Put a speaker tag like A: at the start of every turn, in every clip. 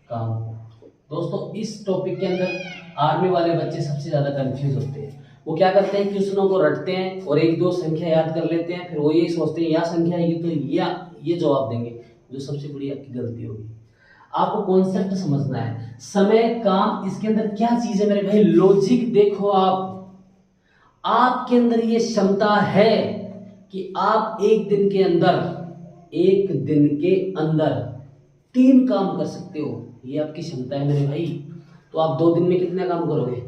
A: काम को। दोस्तों इस टॉपिक के अंदर आर्मी वाले बच्चे सबसे ज़्यादा कंफ्यूज होते हैं। वो क्या करते हैं, क्वेश्चनों को रटते हैं और एक दो संख्या याद कर लेते हैं, फिर वो यही सोचते हैं यह संख्या आएगी तो ये जवाब देंगे, जो सबसे बड़ी आपकी गलती होगी। आपको कॉन्सेप्ट समझना है, समय, काम, इसके अंदर क्या चीज है मेरे भाई, लॉजिक देखो। आपके अंदर ये क्षमता है कि आप एक दिन के अंदर 3 काम कर सकते हो, ये आपकी क्षमता है मेरे भाई। तो आप 2 दिन में कितने काम करोगे?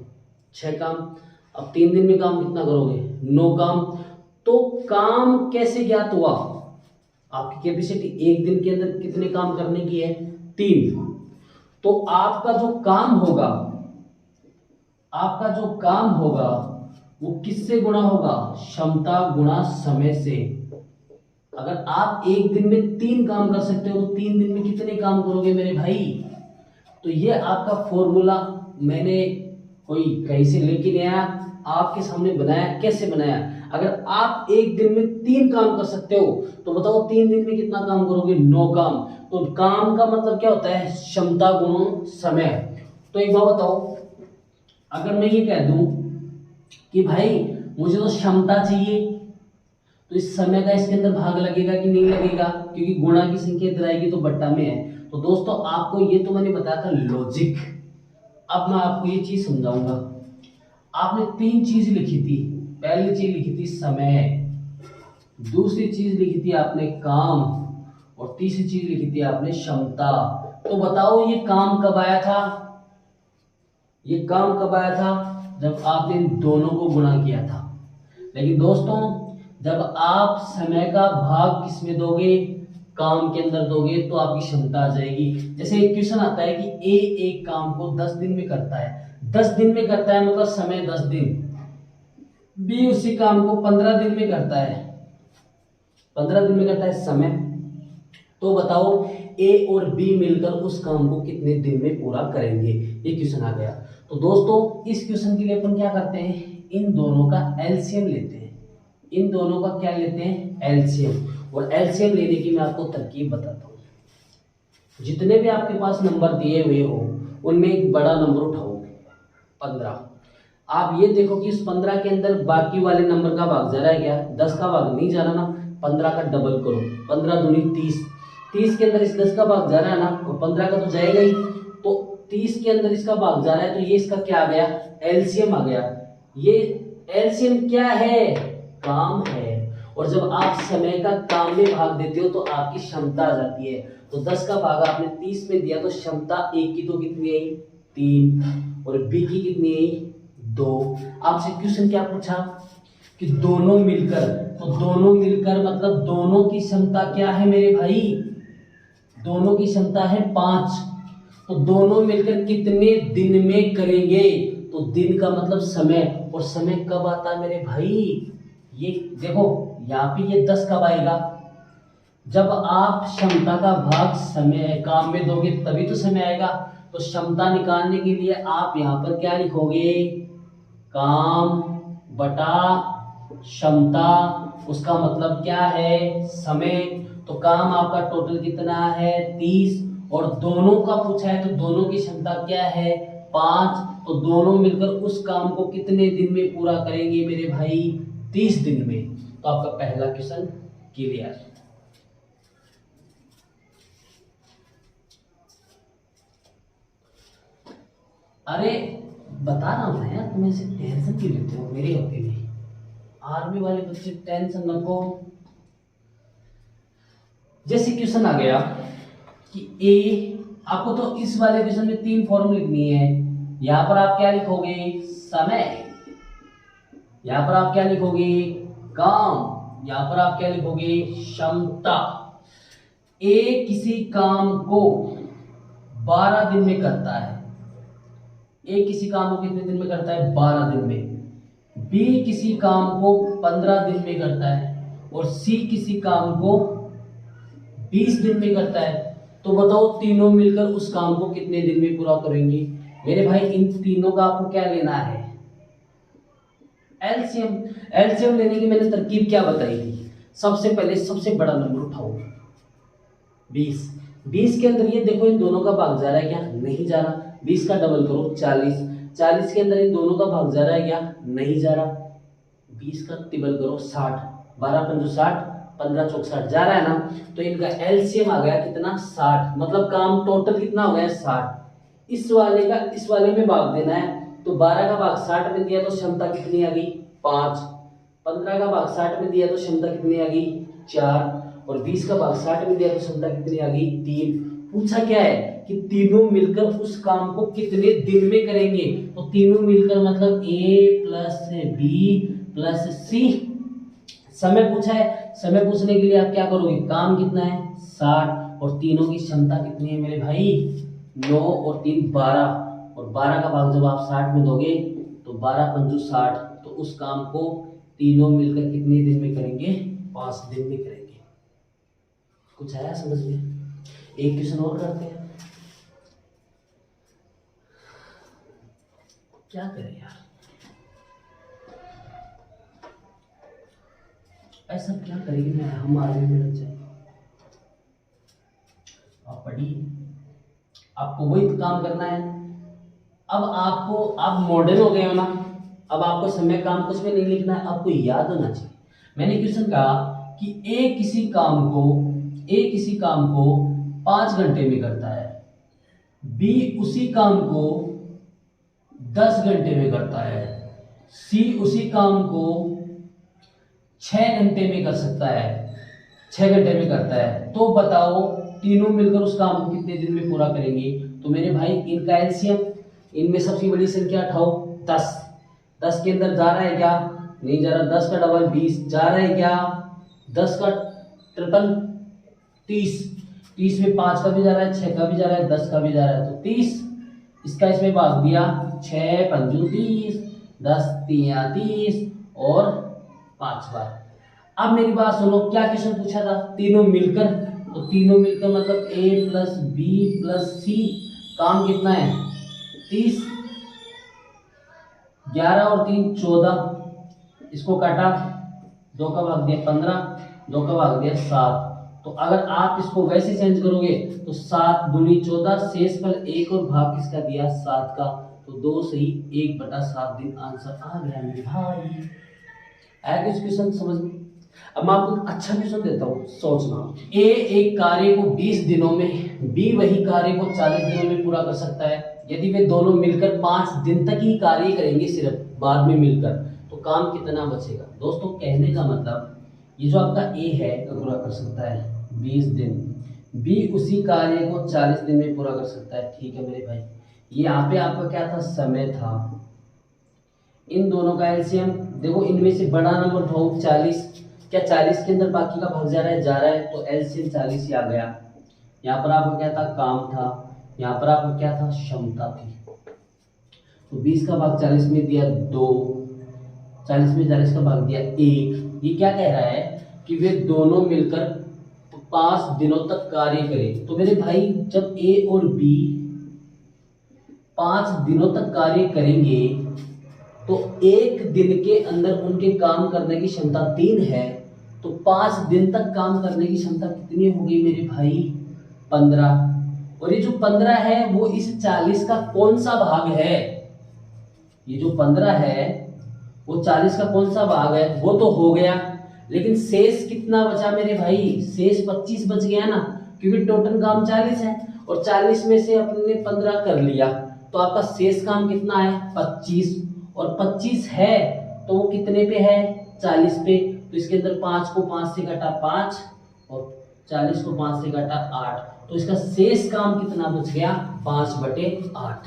A: 6 काम। अब 3 दिन में काम कितना करोगे? 9 काम। तो काम कैसे ज्ञात हुआ? आपकी कैपेसिटी एक दिन के अंदर कितने काम करने की है? 3। तो आपका जो काम होगा वो किससे गुणा होगा? क्षमता गुणा समय से। अगर आप एक दिन में 3 काम कर सकते हो तो 3 दिन में कितने काम करोगे मेरे भाई? तो ये आपका फॉर्मूला मैंने कोई कहीं से लेके नहीं आया, आपके सामने बनाया। कैसे बनाया? अगर आप एक दिन में 3 काम कर सकते हो तो बताओ 3 दिन में कितना काम करोगे? 9 काम। तो काम का मतलब क्या होता है? क्षमता गुणा समय। तो एक बात बताओ, अगर मैं ये कह दूं कि भाई मुझे तो क्षमता चाहिए, तो इस समय का इसके अंदर भाग लगेगा कि नहीं लगेगा? क्योंकि गुणा की संख्या इधर आएगी तो बट्टा में है। तो दोस्तों आपको ये तो मैंने बताया था लॉजिक। अब मैं आपको ये चीज समझाऊंगा। आपने 3 चीज लिखी थी। पहली चीज लिखी थी समय, दूसरी चीज लिखी थी आपने काम, और तीसरी चीज लिखी थी आपने क्षमता। तो बताओ ये काम कब आया था? ये काम कब आया था? जब आपने इन दोनों को गुणा किया था। लेकिन दोस्तों जब आप समय का भाग किस में दोगे? काम के अंदर दोगे तो आपकी क्षमता आ जाएगी। जैसे एक क्वेश्चन आता है कि ए एक काम को 10 दिन में करता है, 10 दिन में करता है मतलब समय 10 दिन। बी उसी काम को 15 दिन में करता है, 15 दिन में करता है समय। तो बताओ ए और बी मिलकर उस काम को कितने दिन में पूरा करेंगे? ये क्वेश्चन आ गया। तो दोस्तों इस क्वेश्चन के लिए अपन क्या करते हैं, इन दोनों का एलसीएम लेते हैं। इन दोनों का क्या लेते हैं? एलसीएम। और एलसीएम लेने की मैं आपको तरकीब बताता हूँ। जितने भी आपके पास नंबर दिए हुए हो उनमें एक बड़ा नंबर उठाओ, 15। आप ये देखो कि इस 15 के अंदर बाकी वाले नंबर का भाग जा रहा है क्या? 10 का भाग नहीं जा रहा ना, 15 का डबल करो, 15 दूनी 30। 30 के अंदर इस 10 का भाग जा रहा है ना, और 15 का तो जाएगा ही। तो 30 के अंदर इसका भाग जा रहा है, तो ये इसका क्या आ गया? एलसीएम आ गया। ये एलसीएम क्या है? काम है। और जब आप समय का काम में भाग देते हो तो आपकी क्षमता आ जाती है। तो 10 का भाग आपने 30 में दिया तो क्षमता एक की तो कितनी आई? 3। और बी की कितनी आई? 2। आपसे क्वेश्चन क्या पूछा कि दोनों मिलकर, तो दोनों मिलकर मतलब दोनों की क्षमता क्या है मेरे भाई? दोनों की क्षमता है 5। तो दोनों मिलकर कितने दिन में करेंगे? तो दिन का मतलब समय, और समय कब आता है मेरे भाई? ये देखो यहाँ पे ये 10 कब आएगा? जब आप क्षमता का भाग समय काम में दोगे तभी तो समय आएगा। तो क्षमता निकालने के लिए आप यहाँ पर क्या लिखोगे? काम बटा क्षमता, उसका मतलब क्या है? समय। तो काम आपका टोटल कितना है? 30। और दोनों का पूछा है तो दोनों की क्षमता क्या है? 5। तो दोनों मिलकर उस काम को कितने दिन में पूरा करेंगे मेरे भाई? 30 दिन में। तो आपका पहला क्वेश्चन क्लियर। अरे बता रहा हूँ ना यार, तुम ऐसे टेंशन क्यों लेते हो मेरी होती नहीं। आर्मी वाले बच्चे टेंशन नको। जैसे क्वेश्चन आ गया कि ए, आपको तो इस वाले क्वेश्चन में 3 फॉर्म लिखनी है। यहां पर आप क्या लिखोगे? समय। यहां पर आप क्या लिखोगे? काम। यहां पर आप क्या लिखोगे? क्षमता। ए किसी काम को 12 दिन में करता है। ए किसी काम को कितने दिन में करता है? 12 दिन में। बी किसी काम को 15 दिन में करता है, और सी किसी काम को 20 दिन में करता है। तो बताओ तीनों मिलकर उस काम को कितने दिन में पूरा करेंगे? मेरे भाई इन तीनों का आपको क्या लेना है? एलसीएम। एलसीएम लेने की मैंने तरकीब क्या बताई थी? सबसे पहले सबसे बड़ा नंबर उठाओ, 20। 20 के अंदर ये देखो इन दोनों का भाग जा रहा है क्या? नहीं जा रहा। 20 का डबल करो 40, 40 के अंदर इन दोनों का भाग जा रहा है क्या? नहीं जा रहा। 20 का टिबल करो 60, 12 पंजो 60, 15 चौक 60 जा रहा है ना। तो इनका एलसीएम आ गया कितना? 60। मतलब काम टोटल कितना हो गया? 60। इस वाले का इस वाले में भाग देना है, तो 12 का भाग 60 में दिया तो क्षमता कितनी आ गई? 5। 15 का भाग 60 में दिया तो क्षमता कितनी आ गई? 4। और 20 का भाग 60 में दिया तो क्षमता कितनी आ गई? 3। पूछा क्या है कि तीनों मिलकर उस काम को कितने दिन में करेंगे। तो तीनों मिलकर मतलब ए प्लस बी प्लस सी। समय पूछा है, समय पूछने के लिए आप क्या करोगे? काम कितना है? 60 और तीनों की क्षमता कितनी है मेरे भाई? 9 और 3 12। और 12 का भाग जब आप 60 में दोगे तो 12 पंजू 60। तो उस काम को तीनों मिलकर कितने दिन में करेंगे? 5 दिन में करेंगे। कुछ आया समझ में? एक क्वेश्चन और करते हैं। क्या करें यार, ऐसा क्या करेंगे मैं हम आगे में लग जाए। आप पढ़िए, आपको वही काम करना है। अब आपको आप मॉडर्न हो गए हो ना, अब आपको समय काम कुछ भी नहीं लिखना है, आपको याद होना चाहिए। मैंने क्वेश्चन कहा कि ए किसी काम को 5 घंटे में करता है, बी उसी काम को 10 घंटे में करता है, सी उसी काम को 6 घंटे में कर सकता है, 6 घंटे में करता है। तो बताओ तीनों मिलकर उस काम को कितने दिन में पूरा करेंगे। तो मेरे भाई इनका एलसीएम, इनमें सबसे बड़ी संख्या उठाओ 10। 10 के अंदर जा रहा है क्या? नहीं जा रहा। 10 का डबल 20 जा रहा है क्या? 10 का ट्रिपल 30। 30 में 5 का भी जा रहा है, 6 का भी जा रहा है, 10 का भी जा रहा है, तो 30। इसका इसमें भाग दिया 6 पंजू 30, 10 तिया 30 और 5 बार। अब मेरी बात सुनो, क्या क्वेश्चन पूछा था? तीनों मिलकर, तो तीनों मिलकर मतलब ए प्लस बी प्लस सी, काम कितना है? 30। 11 और 3 14, इसको काटा, 2 का भाग दिया 15, 2 का भाग दिया 7। तो अगर आप इसको वैसे चेंज करोगे तो 7 दूनी 14, शेष पर 1 और भाग किसका दिया? 7 का। तो 2 सही 1/7 दिन आंसर आ गया मेरे भाई। आया कुछ क्वेश्चन समझ में? अब मैं आपको अच्छा क्वेश्चन देता हूँ, सोचना। ए एक कार्य को 20 दिनों में, बी वही कार्य को 40 दिनों में पूरा कर सकता है। यदि वे दोनों मिलकर 5 दिन तक ही कार्य करेंगे, सिर्फ बाद में मिलकर, तो काम कितना बचेगा? दोस्तों कहने का मतलब ये जो आपका ए है पूरा कर सकता है 20 दिन, बी उसी कार्य को 40 दिन में पूरा कर सकता है। ठीक है मेरे भाई, ये यहाँ पे आपका क्या था? समय था। इन दोनों का एलसीएम देखो, इनमें से बड़ा नंबर उठाओ 40। क्या 40 के अंदर बाकी का भाग जा रहा है? जा रहा है। तो एलसीएम 40 ही आ गया। यहाँ पर आपका क्या था? काम था। यहाँ पर आपका क्या था? क्षमता थी। तो 20 का भाग 40 में दिया 2, 40 में 40 का भाग दिया 1। ये क्या कह रहा है कि वे दोनों मिलकर 5 दिनों तक कार्य करें। तो मेरे भाई जब ए और बी 5 दिनों तक कार्य करेंगे तो एक दिन के अंदर उनके काम करने की क्षमता 3 है, तो 5 दिन तक काम करने की क्षमता कितनी होगी मेरे भाई? 15। और ये जो 15 है वो इस 40 का कौन सा भाग है? ये जो 15 है वो 40 का कौन सा भाग है? वो तो हो गया, लेकिन शेष कितना बचा मेरे भाई? शेष 25 बच गया ना, क्योंकि टोटल काम 40 है और 40 में से अपने 15 कर लिया, तो आपका शेष काम कितना है? 25। और 25 है तो वो कितने पे है? 40 पे। तो इसके अंदर 5 को 5 से काटा 5 और 40 को 5 से काटा 8, तो इसका शेष काम कितना बच गया? 5/8।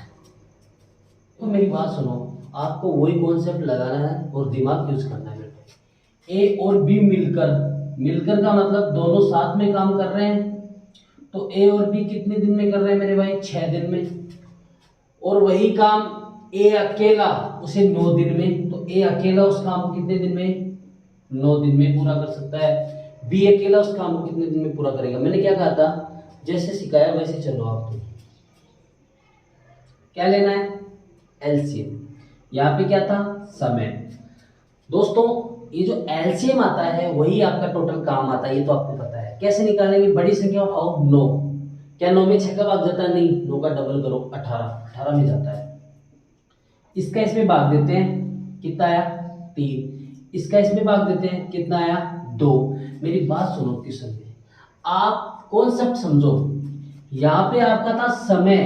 A: तो मेरी बात सुनो, आपको वही कॉन्सेप्ट लगाना है और दिमाग यूज करना है। ए और बी मिलकर का मतलब दोनों साथ में काम कर रहे हैं, तो ए और बी कितने दिन में कर रहे हैं मेरे भाई? 6 दिन में। और वही काम ए अकेला उसे 9 दिन में, तो ए अकेला उस काम को कितने दिन में? 9 दिन में पूरा कर सकता है। बी अकेला उस काम को कितने दिन में पूरा करेगा? मैंने क्या कहा था? जैसे सिखाया वैसे चलो। आप तो क्या लेना है? एलसीएम। यहाँ पे क्या था? समय। दोस्तों ये जो एलसीएम आता है वही आपका टोटल काम आता है, ये तो आपको पता है। कैसे निकालेंगे? बड़ी संख्या उठाओ 9, क्या 9 में 6 का भाग जाता है? नहीं, 9 का डबल करो 18, 18 में जाता है। इसका इसमें भाग देते हैं, कितना आया? 3। इसका इसमें भाग देते हैं, कितना आया? 2। मेरी बात सुनो क्वेश्चन में, आप कॉन्सेप्ट समझो। यहां पे आपका था समय,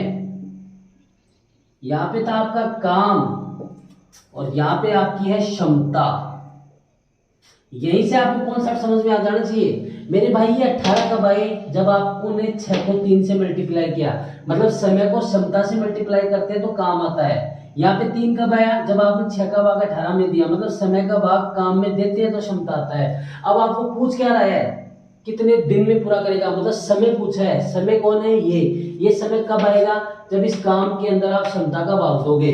A: यहां पे था आपका काम, और यहां पे आपकी है क्षमता। यहीं से आपको कॉन्सेप्ट समझ में आ जाना चाहिए मेरे भाई। ये 18 कब आए? जब आपने 6 को 3 से मल्टीप्लाई किया, मतलब समय को क्षमता से मल्टीप्लाई करते हैं तो काम आता है। यहाँ पे 3 कब आया? जब आपने 6 का भाग 18 में दिया, मतलब समय का भाग काम में देते हैं तो क्षमता आता है। अब आपको पूछ क्या रहा है? कितने दिन में पूरा करेगा, मतलब समय पूछा है। समय कौन है? ये समय कब आएगा? जब इस काम के अंदर आप क्षमता का भाग दोगे।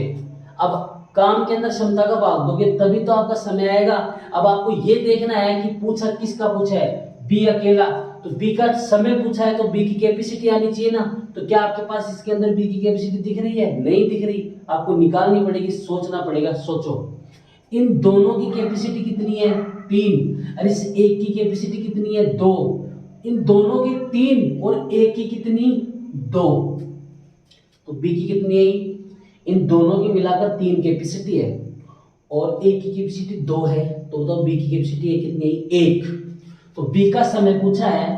A: अब काम के अंदर क्षमता का भाग दोगे तभी तो आपका समय आएगा। अब आपको ये देखना है कि पूछा किसका पूछा है? बी अकेला, तो बी का समय पूछा है तो बी की कैपेसिटी आनी चाहिए ना। तो क्या आपके पास इसके अंदर बी की कैपेसिटी दिख रही है? नहीं दिख रही, आपको निकालनी पड़ेगी, सोचना पड़ेगा। सोचो, इन दोनों की कैपेसिटी कितनी है? 3। और इस एक की कैपेसिटी कितनी है? 2। इन दोनों की 3 और एक की कितनी? 2। तो बी की कितनी है? इन दोनों की मिलाकर 3 कैपेसिटी है और एक की कैपेसिटी 2 है। तो बताओ बी की कैपेसिटी है कितनी है? 1। तो बी का समय पूछा है,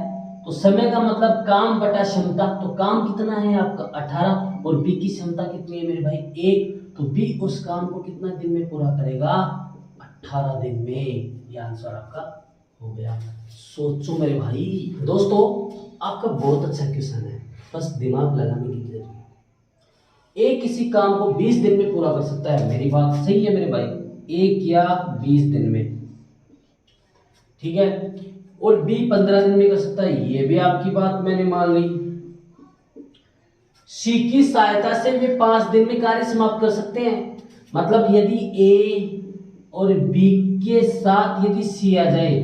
A: तो समय का मतलब काम बटा क्षमता। तो काम कितना है आपका? 18, और बी की क्षमता कितनी है मेरे भाई? 1। तो बी उस काम को कितना दिन में पूरा करेगा? 18 दिन में। ये आंसर आपका हो गया। सोचो मेरे भाई। दोस्तों, आपका बहुत अच्छा क्वेश्चन है, बस दिमाग लगाने की जरूरत है। एक किसी काम को 20 दिन में पूरा कर सकता है, मेरी बात सही है मेरे भाई? 1 या 20 दिन में, ठीक है। और बी 15 दिन में कर सकता है, ये भी आपकी बात मैंने मान ली। सी की सहायता से वे 5 दिन में कार्य समाप्त कर सकते हैं। मतलब यदि ए और बी के साथ यदि सी आ जाए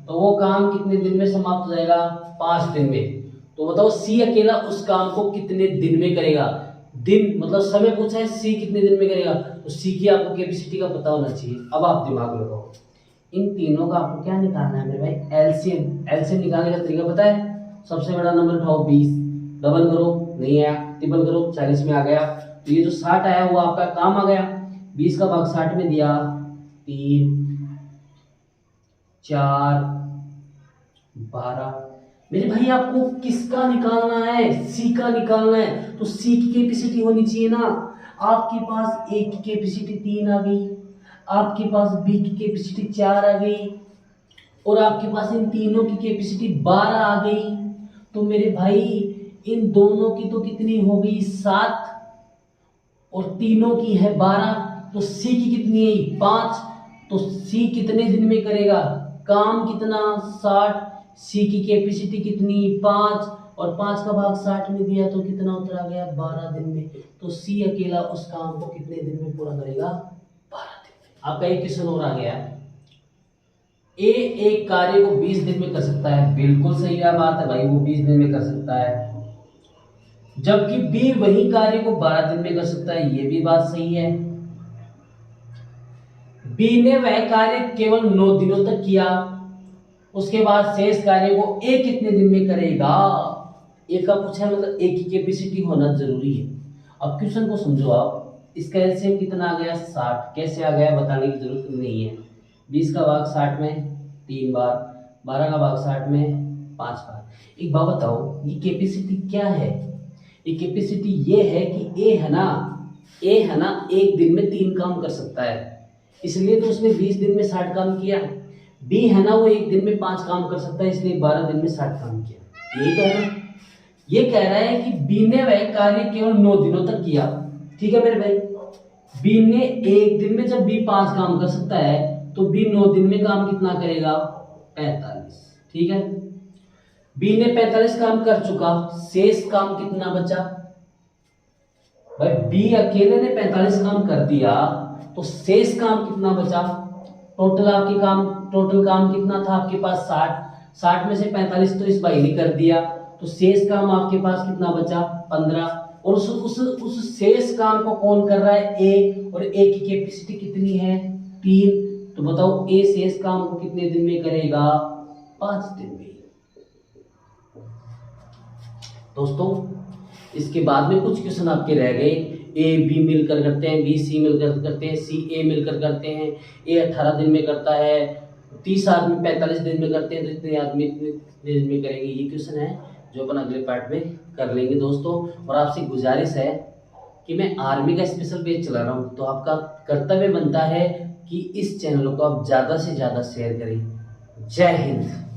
A: तो वो काम कितने दिन में समाप्त हो जाएगा? 5 दिन में। तो बताओ सी अकेला उस काम को कितने दिन में करेगा? दिन मतलब समय पूछा है, सी कितने दिन में करेगा, तो सी की आपको कैपेसिटी का पता होना चाहिए। अब आप दिमाग लगाओ, इन तीनों का आपको क्या निकालना है मेरे भाई? एलसीएम। एलसीएम निकालने का तरीका पता है? सबसे बड़ा नंबर उठाओ 20, डबल करो, नहीं आया, ट्रिपल करो, 40 में आ गया। तो ये जो 60 आया वो आपका काम आ गया। 20 का भाग 60 में दिया, 3 4 12। मेरे भाई आपको किसका निकालना है? सी का निकालना है, तो सी की कैपेसिटी होनी चाहिए ना। आपके पास ए की कैपेसिटी 3 आ गई, आपके पास बी की कैपेसिटी 4 आ गई, और आपके पास इन तीनों की कैपेसिटी 12 आ गई। तो मेरे भाई इन दोनों की तो कितनी हो गई? 7, और तीनों की है 12। तो सी की कितनी है? 5। तो सी कितने दिन में करेगा काम? कितना? 60। सी की कैपेसिटी कितनी? 5, और 5 का भाग 60 में दिया तो कितना उत्तर आ गया? 12 दिन में। तो सी अकेला उस काम को कितने दिन में पूरा करेगा? 12 दिन में। आपका एक क्वेश्चन और आ गया। ए एक कार्य को 20 दिन में कर सकता है, बिल्कुल सही बात है भाई, वो 20 दिन में कर सकता है। जबकि बी वही कार्य को 12 दिन में कर सकता है, ये भी बात सही है। बी ने वह कार्य केवल 9 दिनों तक किया, उसके बाद शेष कार्य को ए कितने दिन में करेगा? ए का पूछा है, मतलब ए की कैपेसिटी होना जरूरी है। अब क्वेश्चन को समझो आप। इसका एलसीएम कितना आ गया? 60। कैसे आ गया बताने की जरूरत नहीं है। 20 का भाग 60 में 3 बार, 12 का भाग 60 में 5 बार। एक बात बताओ, ये कैपेसिटी क्या है? ये कैपेसिटी ये है कि ए है ना एक दिन में 3 काम कर सकता है, इसलिए तो उसने 20 दिन में 60 काम किया। बी है ना, वो एक दिन में 5 काम कर सकता है, इसलिए 12 दिन में 60 काम किया। यही तो है ना। ये कह रहा है कि बी ने वह कार्य केवल 9 दिनों तक किया, ठीक है मेरे भाई। बी ने एक दिन में, जब बी 5 काम कर सकता है तो बी 9 दिन में काम कितना करेगा? 45, ठीक है। बी ने 45 काम कर चुका, शेष काम कितना बचा? भाई बी अकेले ने 45 काम कर दिया, तो शेष काम कितना बचा? टोटल काम कितना था आपके पास? 60। 60 में से 45 तो इस भाई ने कर दिया, तो शेष काम आपके पास कितना बचा? 15। और उस शेष काम को कौन कर रहा है? ए, और ए की कैपेसिटी कितनी है? 3। तो बताओ ए शेष काम को कितने दिन में करेगा? 5 दिन में। दोस्तों इसके बाद में कुछ क्वेश्चन आपके रह गए। ए बी मिलकर करते हैं, बी सी मिलकर करते हैं, सी ए मिलकर करते हैं। ए 18 दिन में करता है, 30 आदमी 45 दिन में करते हैं, तो इतने आदमी इतने दिन में करेंगे। ये क्वेश्चन है जो अपन अगले पार्ट में कर लेंगे दोस्तों। और आपसे गुजारिश है कि मैं आर्मी का स्पेशल पेज चला रहा हूँ, तो आपका कर्तव्य बनता है कि इस चैनल को आप ज़्यादा से ज़्यादा शेयर करें। जय हिंद।